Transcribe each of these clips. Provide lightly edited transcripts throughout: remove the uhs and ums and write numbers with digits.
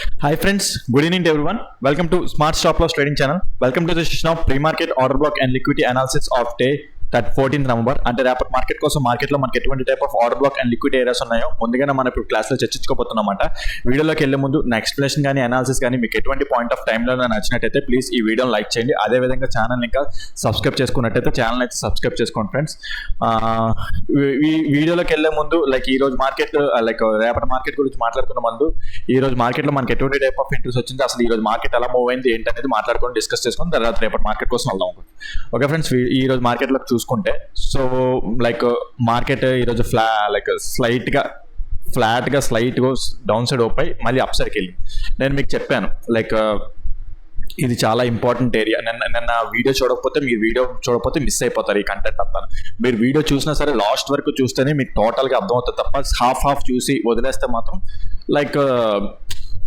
Hi friends, good evening to everyone. Welcome to Smart Stop Loss Trading Channel. Welcome to the session of pre-market order block and liquidity analysis of day 14th November. అంటే రేపటి market కోసం మార్కెట్లో మనకి ఎటువంటి type of order black and liquid areas ఉన్నాయో ముందుగానే మనం ఇప్పుడు క్లాస్లో చర్చించుకోబోతున్నమాట. వీడియోలోకి వెళ్ళే ముందు నా ఎక్స్ప్లెనేషన్ కానీ అనాలిసిస్ కానీ మీకు ఎటువంటి పాయింట్ ఆఫ్ టైంలో నచ్చినట్టయితే ప్లీజ్ ఈ వీడియోని లైక్ చేయండి. అదేవిధంగా ఛానల్ ఇంకా సబ్స్క్రైబ్ చేసుకున్నట్టయితే ఛానల్ అయితే సబ్స్క్రైబ్ చేసుకోండి ఫ్రెండ్స్. ఈ వీడియోలోకి వెళ్ళే ముందు ఈ రోజు మార్కెట్ రేపటి మార్కెట్ గురించి మాట్లాడుకున్న ముందు ఈ రోజు మార్కెట్లో మనకి ఎటువంటి టైప్ ఆఫ్ ఇంట్రెస్ట్ వచ్చింది, అసలు ఈ రోజు మార్కెట్ ఎలా మూవ్ అయింది ఏంటనేది మాట్లాడుకొని డిస్కస్ చేసుకుని తర్వాత రేపటి మార్కెట్ కోసం వెళ్దాం. ఓకే ఫ్రెండ్స్, ఈ రోజు మార్కెట్లో చూసుకుంటే సో మార్కెట్ ఈరోజు స్లైట్గా డౌన్ సైడ్ ఓపై మళ్ళీ అప్ సైడ్కి వెళ్ళింది. నేను మీకు చెప్పాను ఇది చాలా ఇంపార్టెంట్ ఏరియా. నిన్న వీడియో చూడకపోతే మిస్ అయిపోతారు ఈ కంటెంట్ అంతా. మీరు వీడియో చూసినా సరే లాస్ట్ వరకు చూస్తేనే మీకు టోటల్గా అర్థమవుతుంది తప్ప హాఫ్ చూసి వదిలేస్తే మాత్రం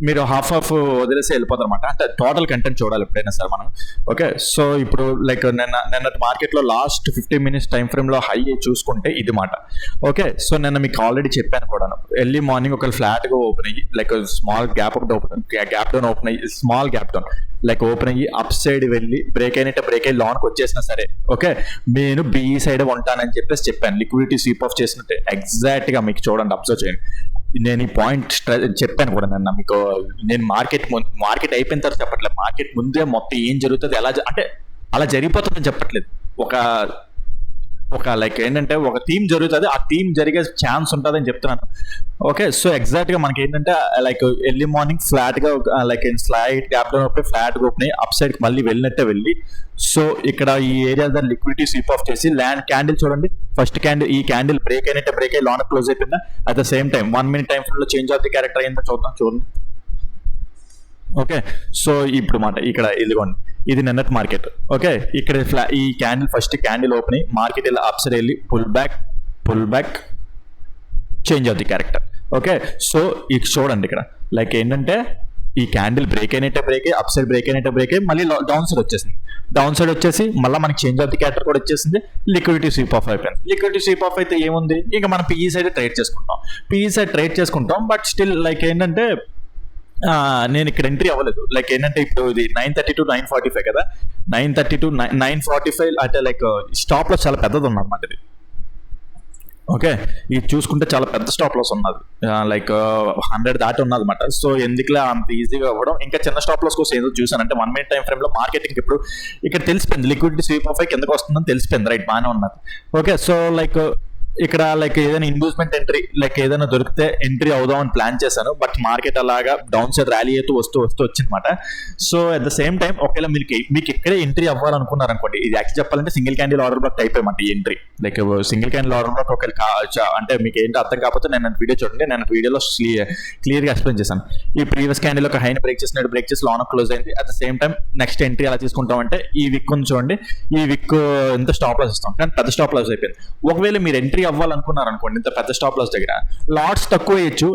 మీరు హాఫ్ వదిలేసి వెళ్ళిపోతారు అనమాట. అంటే టోటల్ కంటెంట్ చూడాలి ఎప్పుడైనా సరే మనం. ఓకే, సో ఇప్పుడు నిన్న మార్కెట్లో లాస్ట్ 15 minutes టైం ఫ్రేమ్లో హై చూసుకుంటే ఇది మాట. ఓకే, సో నిన్న మీకు ఆల్రెడీ చెప్పాను కూడా, ఎర్లీ మార్నింగ్ ఒక ఫ్లాట్గా ఓపెన్ అయ్యి స్మాల్ గ్యాప్ డౌన్ ఓపెన్ అయ్యి స్మాల్ గ్యాప్ డౌన్ ఓపెన్ అయ్యి అప్ సైడ్ వెళ్ళి బ్రేక్ అయ్యి లోన్కి వచ్చేసినా సరే ఓకే నేను బీఈ సైడ్ ఉంటానని చెప్పాను. లిక్విడిటీ స్వీప్ ఆఫ్ చేసినట్టే ఎగ్జాక్ట్గా మీకు చూడండి, అబ్జర్వ్ చేయండి. నేను ఈ పాయింట్ చెప్పాను కూడా నిన్న మీకు. నేను మార్కెట్ అయిపోయిన తర్వాత చెప్పట్లేదు, మార్కెట్ ముందే మొత్తం ఏం జరుగుతుంది అంటే అలా జరిగిపోతుందని చెప్పట్లేదు. ఏంటంటే ఒక థీమ్ జరుగుతుంది, ఆ థీమ్ జరిగే ఛాన్స్ ఉంటుంది అని చెప్తున్నాను. ఓకే, సో ఎగ్జాక్ట్గా మనకి ఏంటంటే ఎర్లీ మార్నింగ్ ఫ్లాట్గా స్లైట్ గ్యాప్ డౌన్ ఓపెన్ ఫ్లాట్గా ఓపెన్ అయ్యి అప్ సైడ్కి మళ్ళీ వెళ్ళి సో ఇక్కడ ఈ ఏరియా దాన్ని లిక్విడిటీ స్వీప్ ఆఫ్ చేసి ల్యాండ్ క్యాండిల్ చూడండి. ఫస్ట్ క్యాండిల్ ఈ క్యాండిల్ బ్రేక్ అయ్యి లోన్ క్లోజ్ అయిపోయిందా. At the same time 1 minute time ఫ్రేమ్లో చేంజ్ ఆఫ్ ది క్యారెక్టర్ అయిందా చూడండి. ఓకే, సో ఇప్పుడు ఇక్కడ ఇదిగోండి, ఇది నిన్నటి మార్కెట్. ఓకే, ఇక్కడ ఈ క్యాండిల్ ఫస్ట్ క్యాండిల్ ఓపెన్ అయ్యి మార్కెట్ ఇలా అప్ సైడ్ వెళ్ళి pull back change of the character. Okay, so ఇది చూడండి ఇక్కడ ఏంటంటే ఈ క్యాండిల్ బ్రేక్ అయ్యి అప్ సైడ్ బ్రేక్ అయ్యి మళ్ళీ డౌన్ సైడ్ వచ్చేసి మళ్ళీ మనకి చేంజ్ ఆఫ్ ది క్యారెక్టర్ కూడా వచ్చేసింది. లిక్విడిటీ స్వీప్ ఆఫ్ అయిపోయింది. లిక్విడిటీ స్వీప్ ఆఫ్ అయితే ఏముంది, ఇంకా మనం పిఈ సైడ్ ట్రేడ్ చేసుకుంటాం. బట్ స్టిల్ ఏంటంటే నేను ఇక్కడ ఎంట్రీ అవ్వలేదు. ఏంటంటే ఇప్పుడు ఇది 9:30 to 9:45 కదా, 9:30 to 9:45 అంటే స్టాప్ లాస్ చాలా పెద్దది ఉన్నమాట ఇది. ఓకే, ఇది చూసుకుంటే చాలా పెద్ద స్టాప్ లాస్ ఉన్నది, 100 దాటి ఉన్నది అనమాట. సో ఎందుకులా అంత ఈజీగా అవ్వడం. ఇంకా చిన్న స్టాప్ లాస్ కోసం ఏదో చూసానంటే 1 minute టైం ఫ్రేమ్లో మార్కెటింగ్ ఇప్పుడు ఇక్కడ తెలిసిపోయింది లిక్విడిటీ స్వీప్ ఆఫ్ కిందకు వస్తుందని తెలిసిపోయింది. రైట్, బాగానే ఉన్నది. ఓకే, సో ఇక్కడ ఏదైనా ఇన్వెస్ట్మెంట్ ఎంట్రీ ఏదైనా దొరికితే ఎంట్రీ అవుదాం అని ప్లాన్ చేశాను. బట్ మార్కెట్ అలాగా డౌన్ సైడ్ ర్యాలీ అయితే వస్తూ వచ్చిందన్నమాట. So at the same time ఒకవేళ మీకు ఇక్కడే ఎంట్రీ అవ్వాలనుకున్నారు అనుకోండి, ఇది యాక్చువల్ చెప్పాలంటే single candle order black type అన్నమాట ఈ entry. Single candle order black ఒకవేళ అంటే మీకు ఏంటో అర్థం కాకపోతే నేను వీడియో చూడండి. నేను వీడియోలో క్లియర్గా ఎక్స్ప్లెయిన్ చేశాను. ఈ ప్రీవియస్ క్యాండిల్ ఒక హైని బ్రేక్ చేసి లోన్ క్లోజ్ అయింది. At the same time next entry ఎలా తీసుకుంటామంటే ఈ విక్ ఉంది చూడండి, ఈ విక్ ఎంత స్టాప్ లాస్ ఇస్తాం, కానీ పెద్ద స్టాప్ లాస్ అయిపోయింది. ఒకవేళ మీరు ఎంట్రీ అవ్వాలనుకున్నారు అనుకోండి ఇంత పెద్ద స్టాప్ లాస్ దగ్గర లాట్స్ తక్కువ వేయచ్చు.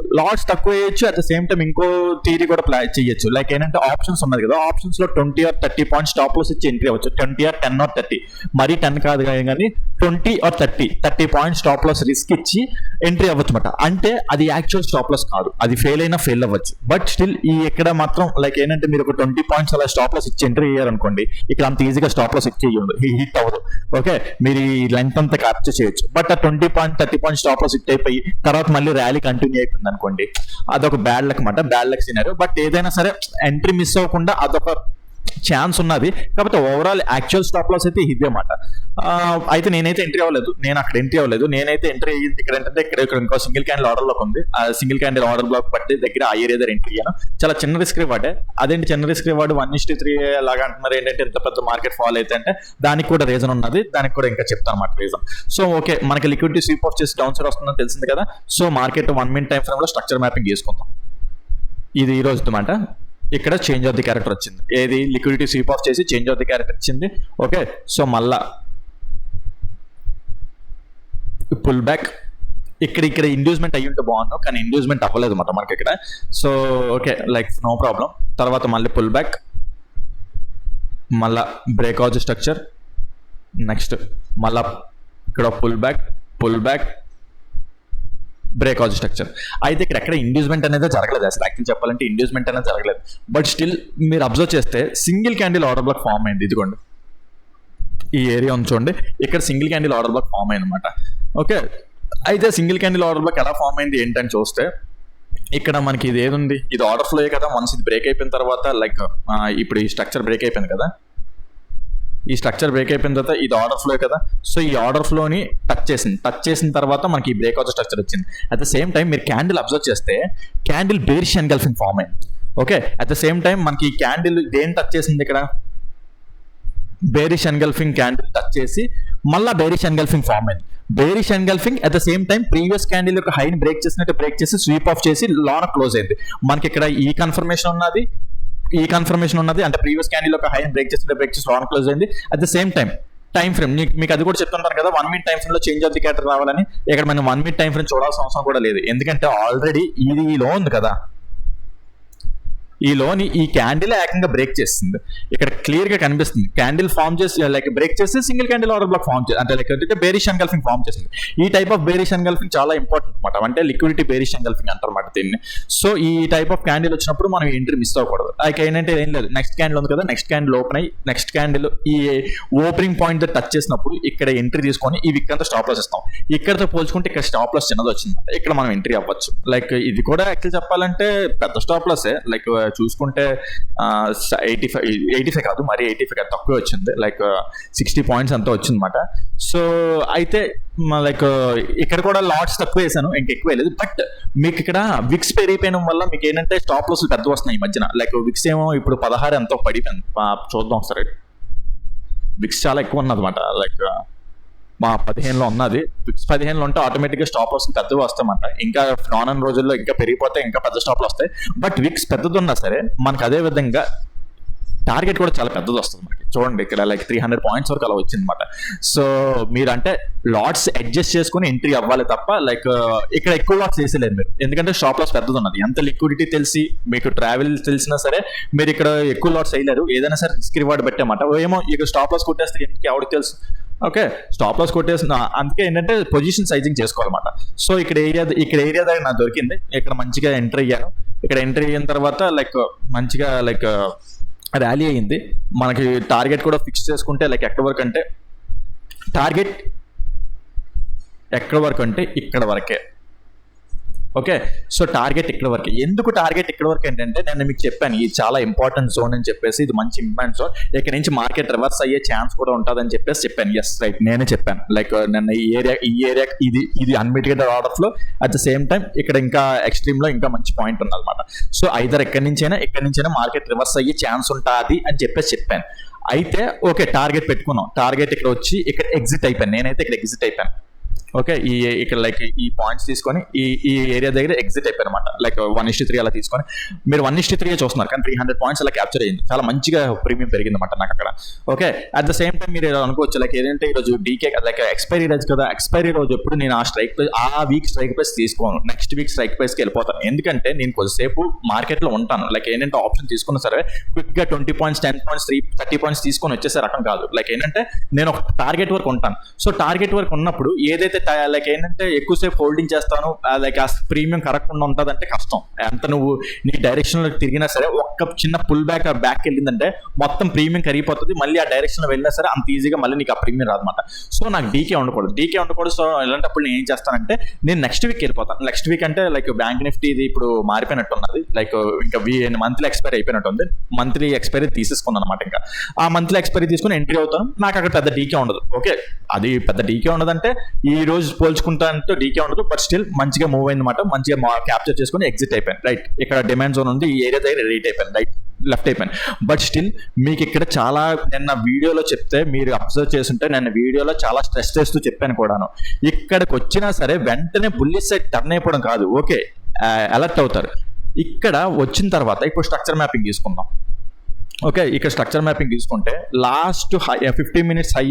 అట్ ద సేమ్ టైం ఇంకో థియరీ కూడా ప్లాన్ చేయొచ్చు. ఏంటంటే ఆప్షన్స్ ఉన్నది కదా, ఆప్షన్స్ లో 20 or 30 పాయింట్స్ స్టాప్ లాస్ ఇచ్చి ఎంట్రీ అవ్వచ్చు. 20 or 10 or 30, మరీ 10 కాదు కానీ 20 or 30 points stop loss risk ఇచ్చి ఎంట్రీ అవ్వచ్చు అనమాట. అంటే అది యాక్చువల్ స్టాప్ లాస్ కాదు, అది ఫెయిల్ అవ్వచ్చు. బట్ స్టిల్ ఈ ఇక్కడ మాత్రం ఏంటంటే మీరు ఒక 20 పాయింట్స్ అలా స్టాప్ లాస్ ఇచ్చి ఎంట్రీ అయ్యారనుకోండి, ఇక్కడ అంత ఈజీగా స్టాప్ లాస్ ఇచ్చేయదు, హిట్ అవ్వదు. ఓకే, మీరు ఈ లెంత్ అంతా క్యాప్చర్ చేయొచ్చు. బట్ ఆ 30 పాయింట్స్ స్టాప్ లాస్ హిట్ అయిపోయి తర్వాత మళ్ళీ ర్యాలీ కంటిన్యూ అయిపోయింది అనుకోండి, అదొక బ్యాడ్ లక్ అన్నమాట, బ్యాడ్ లక్ సినారియో. బట్ ఏదైనా సరే ఎంట్రీ మిస్ అవ్వకుండా అదొక ఛాన్స్ ఉన్నది. కాకపోతే ఓవరాల్ యాక్చువల్ స్టాప్ లాస్ అయితే ఇదే మాట. అయితే నేనైతే ఎంట్రీ అవ్వలేదు, నేనైతే ఎంట్రీ అయ్యింది ఇక్కడ ఏంటంటే ఇక్కడ ఇంకో సింగిల్ క్యాండిల్ ఆర్డర్ బ్లాక్ ఉంది. ఆ సింగిల్ క్యాండిల్ ఆర్డర్ బ్లాక్ బట్టి దగ్గర ఆ ఏరియా దగ్గర ఎంట్రీ అయ్యాను. చాలా చిన్న రిస్క్ రివార్డే. అదేంటి చిన్న రిస్క్ రివార్డ్ 1:3 లాగా అంటున్నారు. ఏంటంటే ఇంత పెద్ద మార్కెట్ ఫాల్ అయితే అంటే దానికి కూడా రీజన్ ఉన్నది, దానికి కూడా ఇంకా చెప్తాను అన్నమాట రీజన్. సో ఓకే, మనకి లిక్విడిటీ స్వీప్ ఆఫ్ చేసి డౌన్ సైడ్ వస్తుందని తెలిసింది కదా. సో మార్కెట్ 1 minute టైం ఫ్రేమ్లో స్ట్రక్చర్ మ్యాపింగ్ చేసుకుందాం. ఇది ఈ రోజు మాట. ఇక్కడ చేంజ్ ఆఫ్ ది క్యారెక్టర్ వచ్చింది, ఏది లిక్విడిటీ స్వీప్ ఆఫ్ చేసి చేంజ్ ఆఫ్ ది క్యారెక్టర్ వచ్చింది. ఓకే, సో మళ్ళా పుల్ బ్యాక్ ఇక్కడ ఇండ్యూస్మెంట్ అయ్యి ఉంటే బాగున్నాను, కానీ ఇండ్యూస్మెంట్ అవ్వలేదు అన్నమాట మనకి ఇక్కడ. So okay, no problem. తర్వాత మళ్ళీ పుల్ బ్యాక్, మళ్ళా బ్రేక్అవుట్ స్ట్రక్చర్, నెక్స్ట్ మళ్ళా ఇక్కడ పుల్ బ్యాక్ బ్రేక్అవుట్ స్ట్రక్చర్. అయితే ఇక్కడ ఎక్కడ ఇండ్యూస్మెంట్ అనేది జరగలేదు, అసలు యాక్చువల్ చెప్పాలంటే ఇండ్యూస్మెంట్ అనేది జరగలేదు. బట్ స్టిల్ మీరు అబ్జర్వ్ చేస్తే single candle order block form అయింది. ఇదిగోండి ఈ ఏరియా ఉంచండి, ఇక్కడ single candle order block form అయింది అనమాట. ఓకే, అయితే సింగిల్ క్యాండిల్ ఆర్డర్ బ్లాక్ ఎలా ఫామ్ అయింది ఏంటని చూస్తే ఇక్కడ మనకి ఇది ఏది ఉంది, ఇది ఆర్డర్ ఫ్లో కదా. వన్స్ ఇది బ్రేక్ అయిపోయిన తర్వాత లైక్ ఇప్పుడు ఈ స్ట్రక్చర్ బ్రేక్ అయిపోయింది కదా, ఈ స్ట్రక్చర్ బ్రేక్ అయిపోయిన తర్వాత ఇది ఆర్డర్ ఫ్లో కదా. సో ఈ ఆర్డర్ ఫ్లోని టచ్ చేసిన తర్వాత మనకి ఈ బ్రేక్ అవుట్ స్ట్రక్చర్ వచ్చింది. అట్ ద సేమ్ టైం మీరు క్యాండిల్ అబ్జర్వ్ చేస్తే క్యాండిల్ బేరిష్ ఎన్గల్ఫింగ్ ఫామ్ అయింది. Okay, at the same time మనకి ఈ క్యాండిల్ దేని టచ్ చేసింది, ఇక్కడ బేరిష్ ఎన్గల్ఫింగ్ క్యాండిల్ టచ్ చేసి మళ్ళీ బేరిష్ ఎన్గల్ఫింగ్ ఫామ్ అయింది. Bearish engulfing at the same time previous candle యొక్క హైని బ్రేక్ చేసినట్టు బ్రేక్ చేసి స్వీప్ ఆఫ్ చేసి లోన క్లోజ్ అయింది. మనకి ఇక్కడ ఈ కన్ఫర్మేషన్ ఉన్నది, అంటే ప్రీవియస్ క్యాండిల్ యొక్క హైని బ్రేక్ చేసి లోన క్లోజ్ అయింది. At the same time frame మీకు అది కూడా చెప్తుంటాను కదా, 1 minute టైం ఫ్రేమ్ లో చేంజ్ ఆఫ్ ది క్యాటర్ రావాలని. ఇక్కడ మనం 1 minute టైం ఫ్రేమ్ చూడాల్సిన అవసరం కూడా లేదు, ఎందుకంటే ఆల్రెడీ ఇది ఈ లో ఉంది కదా, ఈ లోని ఈ క్యాండిల్ ఏకంగా బ్రేక్ చేస్తుంది. ఇక్కడ క్లియర్ గా కనిపిస్తుంది క్యాండిల్ ఫామ్ చేసి లైక్ బ్రేక్ చేసి single candle order block form చేసి, అంటే లైక్ బేరిష్ ఎన్గల్ఫింగ్ ఫామ్ చేసింది. ఈ టైప్ ఆఫ్ బేరిష్ ఎన్గల్ఫింగ్ చాలా ఇంపార్టెంట్ అనమాట, అంటే లిక్విడిటీ బేరిష్ ఎన్గల్ఫింగ్ అంటారన్నమాట దీన్ని. సో ఈ టైప్ ఆఫ్ క్యాండిల్ వచ్చినప్పుడు మనం ఎంట్రీ మిస్ అవ్వకూడదు. లైక్ ఏంటంటే ఏం లేదు, నెక్స్ట్ క్యాండిల్ ఉంది కదా, నెక్స్ట్ క్యాండిల్ ఓపెన్ అయ్యి నెక్స్ట్ క్యాండిల్ ఈ ఓపెనింగ్ పాయింట్ టచ్ చేసినప్పుడు ఇక్కడ ఎంట్రీ తీసుకొని ఈ విక్ అంతా స్టాప్ లాస్ ఇస్తాం. ఇక్కడతో పోల్చుకుంటే ఇక్కడ స్టాప్ లాస్ చిన్నది వచ్చింది, ఇక్కడ మనం ఎంట్రీ అవ్వచ్చు. లైక్ ఇది కూడా యాక్చువల్ చెప్పాలంటే పెద్ద స్టాప్ లాసే, లైక్ చూసుకుంటే 85 కాదు, మరి 85 కాదు, తక్కువ వచ్చింది, లైక్ 60 points అంతా వచ్చింది అనమాట. సో అయితే లైక్ ఇక్కడ కూడా లాట్స్ తక్కువ వేసాను, ఇంకెక్కువ వేయలేదు. బట్ మీకు ఇక్కడ విక్స్ పెరిగిపోయడం వల్ల మీకు ఏంటంటే స్టాప్ లాస్లు పెద్ద వస్తున్నాయి ఈ మధ్యన. లైక్ విక్స్ ఏమో ఇప్పుడు 16 ఎంతో పడిపోయింది, చూద్దాం ఒకసారి. విక్స్ చాలా ఎక్కువ ఉన్నది అనమాట, లైక్ మా 15లో ఉన్నది. విక్స్ 15లో ఉంటే ఆటోమేటిక్గా స్టాప్ లాస్ పెద్దవి వస్తాయన్నమాట. ఇంకా రానున్న రోజుల్లో ఇంకా పెరిగిపోతే ఇంకా పెద్ద స్టాప్ వస్తాయి. బట్ విక్స్ పెద్దది ఉన్నా సరే మనకు అదే విధంగా టార్గెట్ కూడా చాలా పెద్దది వస్తుంది మనకి. చూడండి ఇక్కడ లైక్ 300 points వరకు అలా వచ్చింది అనమాట. సో మీరు అంటే లాట్స్ అడ్జస్ట్ చేసుకుని ఎంట్రీ అవ్వాలి తప్ప లైక్ ఇక్కడ ఎక్కువ లాట్స్ వేసేలేదు మీరు, ఎందుకంటే స్టాప్ లాస్ పెద్దది ఉన్నది. ఎంత లిక్విడిటీ తెలిసి మీకు ట్రావెల్ తెలిసినా సరే మీరు ఇక్కడ ఎక్కువ లాట్స్ వేయలేరు. ఏదైనా సరే రిస్క్ రివార్డ్ పెట్టామాట. ఏమో ఇక స్టాప్ లాస్ కొట్టేస్తే ఎందుకు ఎవరికి తెలుసు. ఓకే, స్టాప్ లాస్ కొట్టేసిన అందుకే ఏంటంటే పొజిషన్ సైజింగ్ చేసుకోవాలన్నమాట. సో ఇక్కడ ఏరియా దగ్గర నాకు దొరికింది, ఇక్కడ మంచిగా ఎంటర్ అయ్యాను. ఇక్కడ ఎంటర్ అయిన తర్వాత లైక్ మంచిగా లైక్ ర్యాలీ అయ్యింది. మనకి టార్గెట్ కూడా ఫిక్స్ చేసుకుంటే లైక్ ఎక్కడి వరకు అంటే టార్గెట్ ఎక్కడి వరకు అంటే ఇక్కడ వరకే. ఓకే, సో టార్గెట్ ఇక్కడ వరకు. ఎందుకు టార్గెట్ ఇక్కడ వరకు ఏంటంటే నేను మీకు చెప్పాను ఇది చాలా ఇంపార్టెంట్ జోన్ అని చెప్పేసి, ఇది మంచి ఇంపార్టెంట్ జోన్, ఇక్కడ నుంచి మార్కెట్ రివర్స్ అయ్యే ఛాన్స్ కూడా ఉంటుందని చెప్పేసి చెప్పాను. ఎస్ రైట్, నేనే చెప్పాను. లైక్ నిన్న ఈ ఏరియా ఇది unmitigated order flow, at the same time ఇక్కడ ఇంకా ఎక్స్ట్రీమ్ లో ఇంకా మంచి పాయింట్ ఉంది అనమాట. సో ఐదర్ ఎక్కడి నుంచైనా మార్కెట్ రివర్స్ అయ్యే ఛాన్స్ ఉంటుంది అని చెప్పేసి చెప్పాను. అయితే ఓకే, టార్గెట్ పెట్టుకున్నాం. టార్గెట్ ఇక్కడ వచ్చి ఇక్కడ ఎగ్జిట్ అయిపోయాను, నేనైతే ఇక్కడ ఎగ్జిట్ అయిపోయాను. ఓకే, ఇక్కడ లైక్ ఈ పాయింట్స్ తీసుకొని ఈ ఏరియా దగ్గర ఎగ్జిట్ అయిపోయి అనమాట. లైక్ 1:3 అలా తీసుకొని మీరు 1:3 చూస్తున్నారు, కానీ 300 points అలా క్యాప్చర్ అయ్యింది. చాలా మంచిగా ప్రీమియం పెరిగింది అనమాట నాకు అక్కడ. Okay, at the same time మీరు అనుకోవచ్చు లైక్ ఏదంటే ఈరోజు డీకే లైక్ ఎక్స్పైరీ రోజు కదా, ఎక్స్పైరీ రోజు ఎప్పుడు నేను ఆ వీక్ స్ట్రైక్ ప్రైస్ తీసుకోను, నెక్స్ట్ వీక్ స్ట్రైక్ ప్రైస్కి వెళ్ళిపోతాను. ఎందుకంటే నేను కొద్దిసేపు మార్కెట్లో ఉంటాను. లైక్ ఏంటంటే ఆప్షన్ తీసుకున్నా సరే క్విక్గా 20 points 10 points 30 points తీసుకొని వచ్చేసే రకం కాదు. లైక్ ఏంటంటే నేను ఒక టార్గెట్ వరకు ఉంటాను. సో టార్గెట్ వరకు ఉన్నప్పుడు ఏదైతే లైక్ ఏంటంటే ఎక్కువసేపు హోల్డింగ్ చేస్తాను, లైక్ ఆ ప్రీమియం కరెక్ట్ ఉంటుందంటే కష్టం. ఎంత నువ్వు నీ డైరెక్షన్లో తిరిగినా సరే ఒక్క చిన్న పుల్ బ్యాక్ వెళ్ళిందంటే మొత్తం ప్రీమియం కరిగిపోతుంది. మళ్ళీ ఆ డైరెక్షన్లో వెళ్ళినా సరే అంత ఈజీగా మళ్ళీ నీకు ఆ ప్రీమియం రాదన్నమాట. సో నాకు డీకే ఉండకూడదు. సో ఇలాంటప్పుడు నేను ఏం చేస్తానంటే నేను నెక్స్ట్ వీక్ వెళ్ళిపోతాను. నెక్స్ట్ వీక్ అంటే లైక్ బ్యాంక్ నిఫ్టీ ఇది ఇప్పుడు మారిపోయినట్టు ఉన్నది, లైక్ ఇంకా మంత్లీ ఎక్స్పైరీ అయిపోయినట్టు ఉంది. మంత్లీ ఎక్స్పైరీ తీసేసుకున్నాను అనమాట. ఇంకా ఆ మంత్లీ ఎక్స్పైరీ తీసుకుని ఎంట్రీ అవుతాను. నాకు అక్కడ పెద్ద డీకే ఉండదు. ఓకే, అది పెద్ద డీకే ఉండదంటే ఈ రోజు పోల్చుకుంటా అంటే డీకే ఉండదు. బట్ స్టిల్ మంచిగా మూవ్ అయింది అనమాట. మంచిగా క్యాప్చర్ చేసుకుని ఎగ్జిట్ అయిపోయాను. రైట్, ఇక్కడ డిమాండ్ జోన్ ఉంది, ఈ ఏరియా దగ్గర రేట్ అయిపోయింది. రైట్, లెఫ్ట్ అయిపోయాను. బట్ స్టిల్ మీకు ఇక్కడ చాలా నిన్న వీడియోలో చెప్తే మీరు అబ్జర్వ్ చేస్తుంటే నిన్న వీడియోలో చాలా స్ట్రెస్ చేస్తూ చెప్పాను కూడాను. ఇక్కడికి వచ్చినా సరే వెంటనే బుల్లిష్ సైడ్ టర్న్ అయిపోవడం కాదు. ఓకే, అలర్ట్ అవుతారు. ఇక్కడ వచ్చిన తర్వాత ఇప్పుడు స్ట్రక్చర్ మ్యాపింగ్ తీసుకుందాం. ఓకే, ఇక్కడ స్ట్రక్చర్ మ్యాపింగ్ తీసుకుంటే లాస్ట్ 15 minutes హై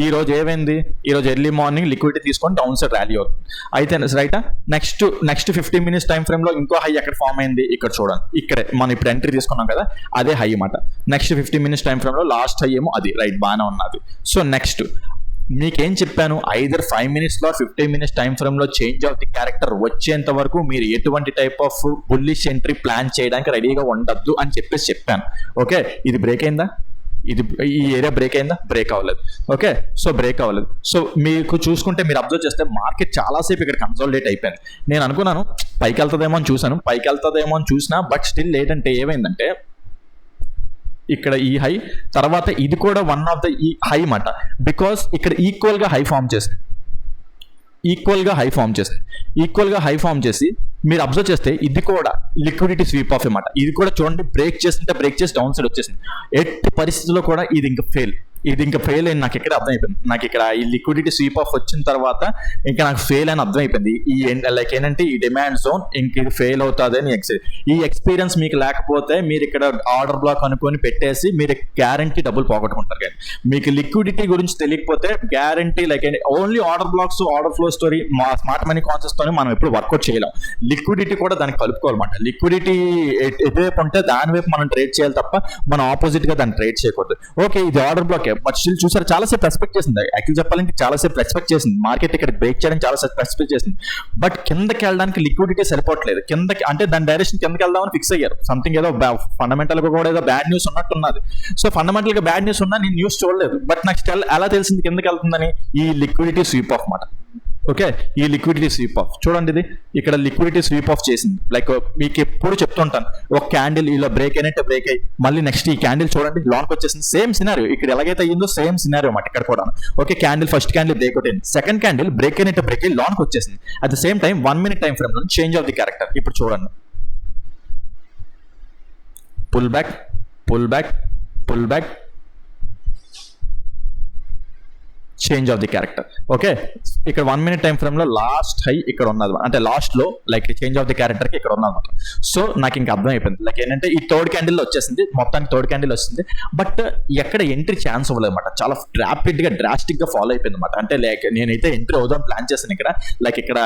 ఈ రోజు ఏమైంది, ఈ రోజు ఎర్లీ మార్నింగ్ లిక్విడిటీ తీసుకొని డౌన్ సైడ్ ర్యాలీ అవుతుంది. అయితే రైటా, నెక్స్ట్ 15 minutes టైం ఫ్రేమ్ లో ఇంకో హై ఎక్కడ ఫామ్ అయింది ఇక్కడ చూడండి. ఇక్కడే మనం ఇప్పుడు ఎంట్రీ తీసుకున్నాం కదా, అదే హై అన్నమాట. నెక్స్ట్ 15 minutes టైం ఫ్రేమ్ లో లాస్ట్ హై ఏమో అది. రైట్, బాగానే ఉన్నది. సో నెక్స్ట్ మీకేం చెప్పాను, ఐదర్ 5 minutesలో 15 minutes టైం ఫ్రేమ్లో చేంజ్ ఆఫ్ ది క్యారెక్టర్ వచ్చేంత వరకు మీరు ఎటువంటి type of bullish entry plan చేయడానికి రెడీగా ఉండద్దు అని చెప్పాను. ఓకే, ఇది బ్రేక్ అయిందా? ఈ ఏరియా బ్రేక్ అయిందా? బ్రేక్ అవ్వలేదు. ఓకే, సో బ్రేక్ అవ్వలేదు. సో మీకు చూసుకుంటే మీరు అబ్జర్వ్ చేస్తే మార్కెట్ చాలాసేపు ఇక్కడ కన్సాలిడేట్ అయిపోయింది. నేను అనుకున్నాను పైకి వెళ్తుందేమో అని చూసినా బట్ స్టిల్ ఏంటంటే ఏమైందంటే ఇక్కడ ఈ హై తర్వాత ఇది కూడా వన్ ఆఫ్ ద ఈ హై మాట, బికాస్ ఇక్కడ ఈక్వల్గా హై ఫామ్ చేసింది. ఈక్వల్గా హై ఫామ్ చేసి మీరు అబ్జర్వ్ చేస్తే ఇది కూడా లిక్విడిటీ స్వీప్ ఆఫ్ అన్నమాట. ఇది కూడా చూడండి బ్రేక్ చేసి డౌన్ సైడ్ వచ్చేసింది. ఎట్టి పరిస్థితుల్లో కూడా ఇది ఇంకా ఫెయిల్ అని నాకు ఇక్కడ అర్థమైపోయింది. నాకు ఇక్కడ ఈ లిక్విడిటీ స్వీప్ ఆఫ్ వచ్చిన తర్వాత ఇంకా నాకు ఫెయిల్ అని అర్థమైపోయింది. ఈ లైక్ ఏంటంటే ఈ డిమాండ్ జోన్ ఇంక ఇది ఫెయిల్ అవుతుంది అని ఈ ఎక్స్పీరియన్స్ మీకు లేకపోతే మీరు ఇక్కడ ఆర్డర్ బ్లాక్ అనుకొని పెట్టేసి మీరు గ్యారంటీ డబ్బులు పోగొట్టుకుంటారు. కానీ మీకు లిక్విడిటీ గురించి తెలియకపోతే guarantee like only order blocks, order flow story, smart money concept తోని మనం ఎప్పుడు వర్కౌట్ చేయలేం. లిక్విడిటీ కూడా దానికి కలుపుకోవాలన్నమాట. లిక్విడిటీ ఎటువైపు ఉంటే దాని వైపు మనం ట్రేడ్ చేయాలి తప్ప మనం ఆపోజిట్ గా దాన్ని ట్రేడ్ చేయకూడదు. ఓకే, ఇది ఆర్డర్ బ్లాక్ బట్ స్టిల్ చూసారు చాలాసేపు రెస్పెక్ట్ చేసింది. యాక్చువల్ చెప్పాలంటే చాలాసేపు రెస్పెక్ట్ చేసింది. మార్కెట్ ఇక్కడ బ్రేక్ చేయడం చాలాసేపు రెస్పెక్ట్ చేసింది. బట్ కిందకి వెళ్ళడానికి లిక్విడిటీ సరిపోవట్లేదు. కిందకి అంటే దాని డైరెక్షన్ కిందకి వెళ్దామని ఫిక్స్ అయ్యారు. సంథింగ్ ఏదో ఫండమెంటల్ గా కూడా ఏదో బ్యాడ్ న్యూస్ ఉన్నట్టున్నది. సో ఫండమెంటల్ గా బ్యాడ్ న్యూస్ ఉన్నా నేను న్యూస్ చూడలేదు. బట్ నాకు ఎలా తెలిసింది కిందకి వెళ్తుందని? ఈ లిక్విడిటీ స్వీప్ ఆఫ్ మాట. ఓకే, ఈ లిక్విడిటీ స్వీప్ ఆఫ్ చూడండి, ఇది ఇక్కడ లిక్విడిటీ స్వీప్ ఆఫ్ చేసింది. లైక్ మీకు ఎప్పుడు చెప్తుంటాను, ఒక క్యాండిల్ ఇలా బ్రేక్ అయినట్టే బ్రేక్ అయ్యి మళ్ళీ నెక్స్ట్ ఈ క్యాండిల్ చూడండి లాంగ్ వచ్చేసింది. సేమ్ సినారియో ఇక్కడ ఎలాగైతే అయ్యిందో సేమ్ సినారియో అన్నమాట ఇక్కడ కూడా. Okay, first candle break out అయింది, సెకండ్ క్యాండిల్ బ్రేక్ అయినట్టే బ్రేక్ అయ్యి లాంగ్ వచ్చేసింది. At the same time 1 minute time frame లో చేంజ్ ఆఫ్ ది క్యారెక్టర్. ఇప్పుడు చూడండి, pull back change of the character. Okay, ఇక్కడ 1 minute టైం ఫ్రేమ్ లో last high ఇక్కడ ఉన్నది, అంటే last low like change of the character కి ఇక్కడ ఉన్నదన్నమాట. సో నాకు ఇంకా అర్థం అయిపోయింది లైక్ ఏంటంటే ఈ థర్డ్ క్యాండిల్ వచ్చేసింది, మొత్తానికి థర్డ్ క్యాండిల్ వస్తుంది. బట్ ఎక్కడ ఎంట్రీ ఛాన్స్ అవ్వలేదు అనమాట. చాలా ర్యాపిడ్ గా డ్రాస్టిక్ గా ఫాలో అయిపోయింది అనమాట. అంటే లైక్ నేనైతే ఎంట్రీ అవుదాం ప్లాన్ చేశాను ఇక్కడ. లైక్ ఇక్కడ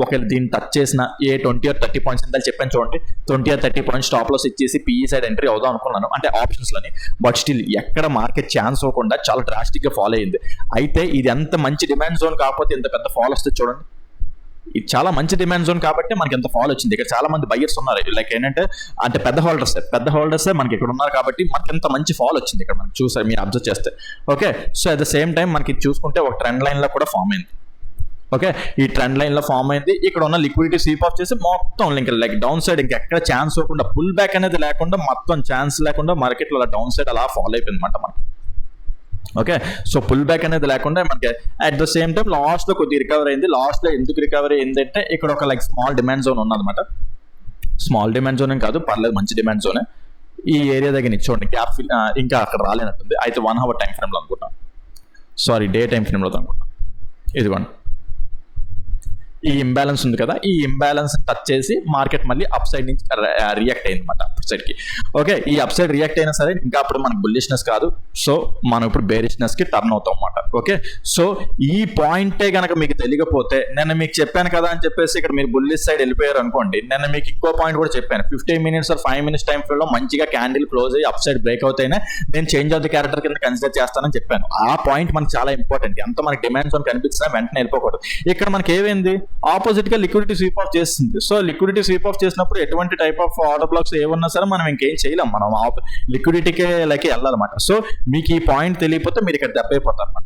ఒకవేళ దీన్ని టచ్ చేసిన 20 or 30 points ఇందాక చెప్పాను చూడండి, 20 or 30 points స్టాప్ లాస్ ఇచ్చేసి పిఈ సైడ్ ఎంట్రీ అవుదాం అనుకున్నాను అంటే ఆప్షన్స్ లని. బట్ స్టిల్ ఎక్కడ మార్కెట్ ఛాన్స్ అవ్వకుండా చాలా డ్రాస్టిక్ గా ఫాలో అయింది. అయితే ఇది ఎంత మంచి డిమాండ్ జోన్ కాకపోతే ఎంత పెద్ద ఫాల్ వస్తుంది చూడండి. ఇది చాలా మంచి డిమాండ్ జోన్ కాబట్టి మనకి ఎంత ఫాల్ వచ్చింది. ఇక్కడ చాలా మంది బయ్యర్స్ ఉన్నారు, లైక్ ఏంటంటే అంటే పెద్ద హోల్డర్స్ మనకి ఇక్కడ ఉన్నారు కాబట్టి మనకి ఎంత మంచి ఫాల్ వచ్చింది ఇక్కడ మనకి చూసారు మీరు అబ్జర్వ్ చేస్తే. Okay, so at the same time మనకి చూసుకుంటే ఒక ట్రెండ్ లైన్ లో కూడా ఫామ్ అయింది. ఓకే, ఈ ట్రెండ్ లైన్ లో ఫామ్ అయింది. ఇక్కడ ఉన్న లిక్విడిటీ స్వీప్ ఆఫ్ చేసి మొత్తం ఇంకా లైక్ డౌన్ సైడ్ ఇంకా ఎక్కడ ఛాన్స్ అవ్వకుండా, పుల్ బ్యాక్ అనేది లేకుండా, మొత్తం ఛాన్స్ లేకుండా మార్కెట్ లో డౌన్ సైడ్ అలా ఫాలో అయిపోయింది అనమాట మనకి. ఓకే, సో పుల్ బ్యాక్ అనేది లేకుండా మనకి at the same time last లో కొద్దిగా రికవర్ అయింది. లాస్ట్ లో ఎందుకు రికవరీ అయిందంటే ఇక్కడ ఒక లైక్ స్మాల్ డిమాండ్ జోన్ ఉన్నదన్నమాట. స్మాల్ డిమాండ్ జోన్ ఏం కాదు, పర్లేదు మంచి డిమాండ్ జోనే. ఈ ఏరియా దగ్గర చూడండి గ్యాప్ ఇంకా అక్కడ రాలేనట్టుంది. అయితే 1 hour టైం ఫ్రేమ్ లో అనుకుంటాం, సారీ డే టైం ఫ్రేమ్ లో అనుకుంటాం. ఇదిగోండి ఈ ఇంబ్యాలెన్స్ ఉంది కదా, ఈ ఇంబ్యాలెన్స్ టచ్ చేసి మార్కెట్ మళ్ళీ అప్ సైడ్ నుంచి రియాక్ట్ అయింది అనమాట అప్ సైడ్ కి. ఓకే, ఈ అప్ సైడ్ రియాక్ట్ అయినా సరే ఇంకా అప్పుడు మనకు బుల్లిష్నెస్ కాదు. సో మనం ఇప్పుడు బేరిష్నెస్ కి టర్న్ అవుతాం అనమాట. ఓకే, సో ఈ పాయింటే కనుక మీకు తెలియకపోతే, నేను మీకు చెప్పాను కదా అని చెప్పేసి ఇక్కడ మీరు బుల్లిష్ సైడ్ వెళ్ళిపోయారు అనుకోండి, నేను మీకు ఇంకో పాయింట్ కూడా చెప్పాను. 15 minutes or 5 minutes time frame లో మంచిగా క్యాండిల్ క్లోజ్ అయ్యి అప్ సైడ్ బ్రేక్ అవుతాయినా నేను చేంజ్ ఆఫ్ ది క్యారెక్టర్ కింద కన్సిడర్ చేస్తానని చెప్పాను. ఆ పాయింట్ మనకి చాలా ఇంపార్టెంట్. ఎంత మనకి డిమాండ్ జోన్ కనిపించినా వెంటనే వెళ్ళిపోకూడదు. ఇక్కడ మనకి ఏమైంది, ఆపోజిట్ గా లిక్విడిటీ స్వీప్ ఆఫ్ చేస్తుంది. సో లిక్విడిటీ స్వీప్ ఆఫ్ చేసినప్పుడు ఎటువంటి టైప్ ఆఫ్ ఆర్డర్ బ్లాక్స్ ఏమన్నా సరే మనం ఇంకేం చేయలేం, మనం లిక్విడిటీకే లైక్ వెళ్ళాలన్నమాట. సో మీకు ఈ పాయింట్ తెలియకపోతే మీరు ఇక్కడ దెబ్బ అయిపోతారు అనమాట.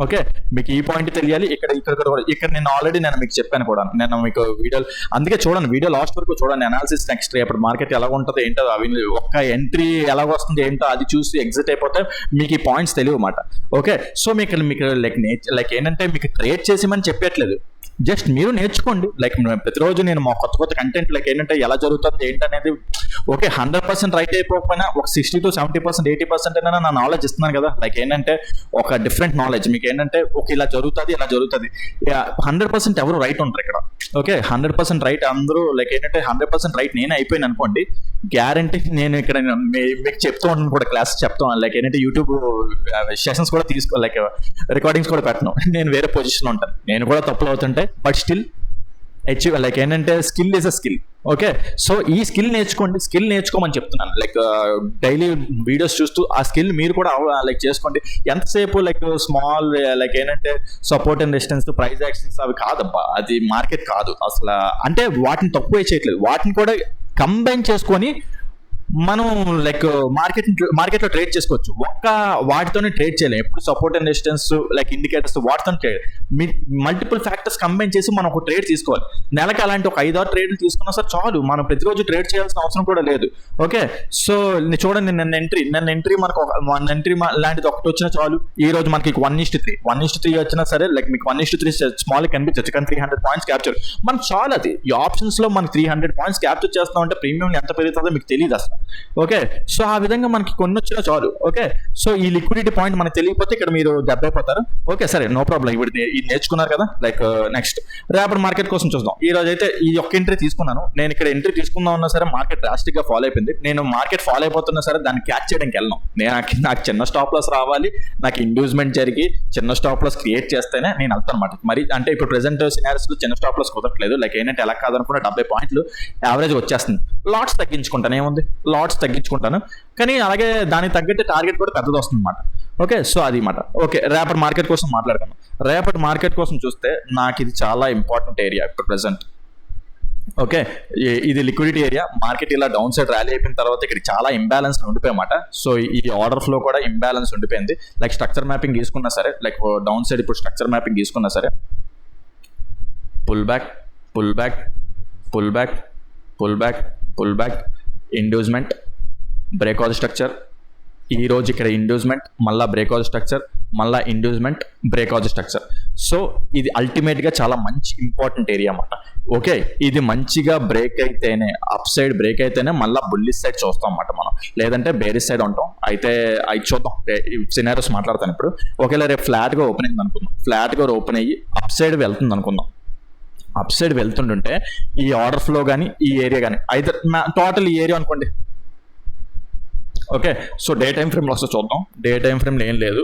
ఓకే, మీకు ఈ పాయింట్ తెలియాలి. ఇక్కడ నేను ఆల్రెడీ మీకు చెప్పాను కూడా, నేను మీకు వీడియోలు, అందుకే చూడండి వీడియో లాస్ట్ వరకు చూడండి. అనాలిసిస్ నెక్స్ట్ ఇప్పుడు మార్కెట్ ఎలా ఉంటుందో ఏంటో, అవి ఒక్క ఎంట్రీ ఎలా వస్తుంది ఏంటో అది చూసి ఎగ్జిట్ అయిపోతే మీకు ఈ పాయింట్స్ తెలియవు అన్నమాట. ఓకే, సో మీకు లైక్ ఏంటంటే మీకు ట్రేడ్ చేసేమని చెప్పట్లేదు, జస్ట్ మీరు నేర్చుకోండి. లైక్ ప్రతిరోజు నేను మా కొత్త కంటెంట్ లైక్ ఏంటంటే ఎలా జరుగుతుంది ఏంటనేది ఓకే 100% రైట్ అయిపోకపోయినా ఒక 60 to 70%, 80% అయినా నా నాలెడ్జ్ ఇస్తున్నాను కదా. లైక్ ఏంటంటే ఒక డిఫరెంట్ నాలెడ్జ్ మీకు ఏంటంటే ఓకే ఇలా జరుగుతుంది 100% ఎవరు రైట్ ఉంటారు ఇక్కడ. ఓకే, 100% రైట్ అందరూ లైక్ ఏంటంటే 100% రైట్ నేనే అయిపోయాను అనుకోండి, గ్యారంటీ నేను ఇక్కడ మీకు చెప్తూ ఉంటాను కూడా, క్లాస్ చెప్తాను. లైక్ ఏంటంటే యూట్యూబ్ సెషన్స్ కూడా లైక్ రికార్డింగ్స్ కూడా పెట్టను, నేను వేరే పొజిషన్లో ఉంటాను. నేను కూడా తప్పులు అవుతుంటాయి బట్ స్టిల్ అచీవ్ లైక్ ఏంటంటే skill is a skill. Okay, so ఈ స్కిల్ నేర్చుకోండి, స్కిల్ నేర్చుకోమని చెప్తున్నాను. లైక్ డైలీ వీడియోస్ చూస్తూ ఆ స్కిల్ మీరు కూడా లైక్ చేసుకోండి. ఎంతసేపు లైక్ స్మాల్ లైక్ ఏంటంటే support and resistance, price actions అవి కాదబ్బా, అది మార్కెట్ కాదు అసలు. అంటే వాటిని తక్కువ చేయట్లేదు, వాటిని కూడా కంబైన్ చేసుకొని మనం లైక్ మార్కెట్లో ట్రేడ్ చేసుకోవచ్చు. ఒక్క వాటితోనే ట్రేడ్ చేయలేము. ఎప్పుడు support and resistance like indicators వాటితో ట్రేడ్, మల్టిపుల్ ఫ్యాక్టర్స్ కంబైన్ చేసి మనం ఒక ట్రేడ్ తీసుకోవాలి. నెలకి అలాంటి ఒక 5-6 ట్రేడ్లు తీసుకున్నా సార్ చాలు, మనం ప్రతిరోజు ట్రేడ్ చేయాల్సిన అవసరం కూడా లేదు. ఓకే, సో చూడండి నన్ను ఎంట్రీ మనకు 1 ఎంట్రీ లాంటిది ఒకటి వచ్చినా చాలు. ఈ రోజు మనకి 1:3 వచ్చినా సరే లైక్ మీకు 1:3 స్మాల్ కనిపించచ్చు, కానీ 300 పాయింట్స్ క్యాప్చర్ మనకు చాలు. అది ఈ ఆప్షన్స్ లో మనకి 300 పాయింట్స్ క్యాప్చర్ చేస్తాం అంటే ప్రీమియం ఎంత పెరుగుతుందో మీకు తెలియదు అసలు. ఓకే, సో ఆ విధంగా మనకి కొన్ని వచ్చినా చాలు. ఓకే, సో ఈ లిక్విడిటీ పాయింట్ మనకు తెలియకపోతే ఇక్కడ మీరు దెబ్బైపోతారు. ఓకే సరే, నో ప్రాబ్లం. ఇప్పుడు ఇది నేర్చుకున్నారు కదా. లైక్ నెక్స్ట్ రేపటి మార్కెట్ కోసం చూద్దాం. ఈ రోజు అయితే ఈ ఒక్క ఎంట్రీ తీసుకున్నాను నేను. ఇక్కడ ఎంట్రీ తీసుకుందాం ఉన్నా సరే మార్కెట్ డ్రాస్టిక్ గా ఫాలో అయిపోయింది. నేను మార్కెట్ ఫాలో అయిపోతున్నా సరే దాన్ని క్యాచ్ చేయడానికి వెళ్ళను. నాకు చిన్న స్టాప్ లాస్ రావాలి, నాకు ఇండ్యూస్మెంట్ జరిగి చిన్న స్టాప్ లాస్ క్రియేట్ చేస్తేనే నేను వెళ్తాను అనమాట. మరి అంటే ఇప్పుడు ప్రెసెంట్ సినారియోస్ లో చిన్న స్టాప్ లాస్ కుదరట్లేదు. లైక్ ఏంటంటే ఎలా కాదనుకున్న 70 పాయింట్లు యావరేజ్ వచ్చేస్తుంది. లాట్స్ తగ్గించుకుంటాను, ఏముంది లాట్స్ తగ్గించుకుంటాను, కానీ అలాగే దానికి తగ్గట్టు టార్గెట్ కూడా పెద్దది వస్తుంది అనమాట. ఓకే, సో అది మాట. ఓకే, రేపటి మార్కెట్ కోసం మాట్లాడుతున్నాం. రేపటి మార్కెట్ కోసం చూస్తే నాకు ఇది చాలా ఇంపార్టెంట్ ఏరియా ఇప్పుడు ప్రెసెంట్. ఓకే, ఇది లిక్విడిటీ ఏరియా. మార్కెట్ ఇలా డౌన్ సైడ్ ర్యాలీ అయిపోయిన తర్వాత ఇక్కడ చాలా ఇంబ్యాలెన్స్ ఉండిపోయామాట. సో ఈ ఆర్డర్ ఫ్లో కూడా ఇంబ్యాలెన్స్ ఉండిపోయింది. లైక్ స్ట్రక్చర్ మ్యాపింగ్ తీసుకున్నా సరే, లైక్ డౌన్ సైడ్ ఇప్పుడు స్ట్రక్చర్ మ్యాపింగ్ తీసుకున్నా సరే, pull back pull back pull back pull back pull back, inducement, breakout structure. ఈ రోజు ఇక్కడ ఇండ్యూస్మెంట్, మళ్ళీ బ్రేక్అవుట్ స్ట్రక్చర్, మళ్ళీ ఇండ్యూస్మెంట్, బ్రేక్అవుట్ స్ట్రక్చర్. సో ఇది అల్టిమేట్గా చాలా మంచి ఇంపార్టెంట్ ఏరియా అన్నమాట. ఓకే, ఇది మంచిగా బ్రేక్ అయితేనే, అప్ సైడ్ బ్రేక్ అయితేనే మళ్ళీ బుల్లిష్ సైడ్ చూస్తాం అన్నమాట మనం, లేదంటే బేరిష్ సైడ్ ఉంటాం. అయితే అది చూద్దాం, సినారియోస్ మాట్లాడతాను ఇప్పుడు. ఒకవేళ రేపు ఫ్లాట్గా ఓపెన్ అయింది అనుకుందాం, ఫ్లాట్గా ఓపెన్ అయ్యి అప్ సైడ్ వెళ్తుంది అనుకుందాం. అప్ సైడ్ వెళ్తుంటుంటే ఈ ఆర్డర్ ఫ్లో కానీ ఈ ఏరియా కానీ అయితే టోటల్ ఈ ఏరియా అనుకోండి. ఓకే, సో డే టైం ఫ్రేమ్లో వస్తే చూద్దాం. డే టైం ఫ్రేమ్లో ఏం లేదు,